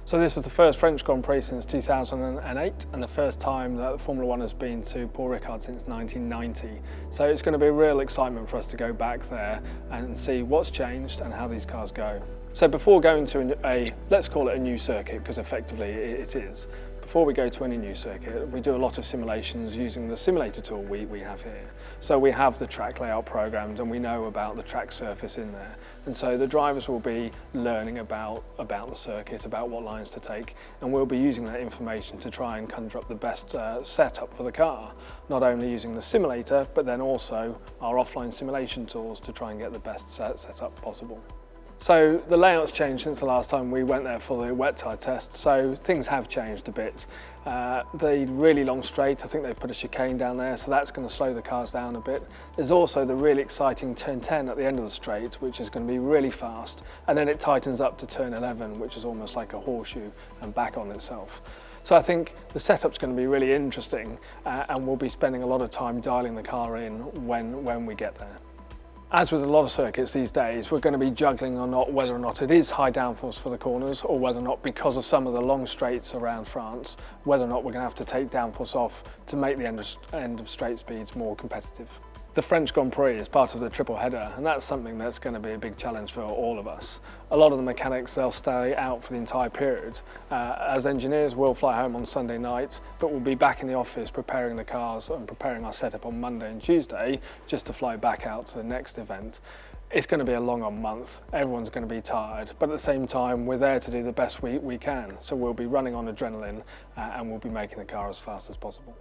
So this is the first French Grand Prix since 2008 and the first time that Formula One has been to Paul Ricard since 1990. So it's going to be a real excitement for us to go back there and see what's changed and how these cars go. So before going to let's call it a new circuit, because effectively it is, before we go to any new circuit, we do a lot of simulations using the simulator tool we have here. So we have the track layout programmed and we know about the track surface in there. And so the drivers will be learning about the circuit, about what lines to take, and we'll be using that information to try and conjure up the best setup for the car. Not only using the simulator, but then also our offline simulation tools to try and get the best setup possible. So the layout's changed since the last time we went there for the wet tyre test, so things have changed a bit. The really long straight, I think they've put a chicane down there, so that's going to slow the cars down a bit. There's also the really exciting turn 10 at the end of the straight, which is going to be really fast, and then it tightens up to turn 11, which is almost like a horseshoe and back on itself. So I think the setup's going to be really interesting, and we'll be spending a lot of time dialing the car in when we get there. As with a lot of circuits these days, we're going to be juggling or not whether or not it is high downforce for the corners, or whether or not, because of some of the long straights around France, whether or not we're going to have to take downforce off to make the end of straight speeds more competitive. The French Grand Prix is part of the triple header, and that's something that's going to be a big challenge for all of us. A lot of the mechanics, they'll stay out for the entire period. As engineers, we'll fly home on Sunday night, but we'll be back in the office preparing the cars and preparing our setup on Monday and Tuesday, just to fly back out to the next event. It's going to be a long month, everyone's going to be tired, but at the same time we're there to do the best we can. So we'll be running on adrenaline and we'll be making the car as fast as possible.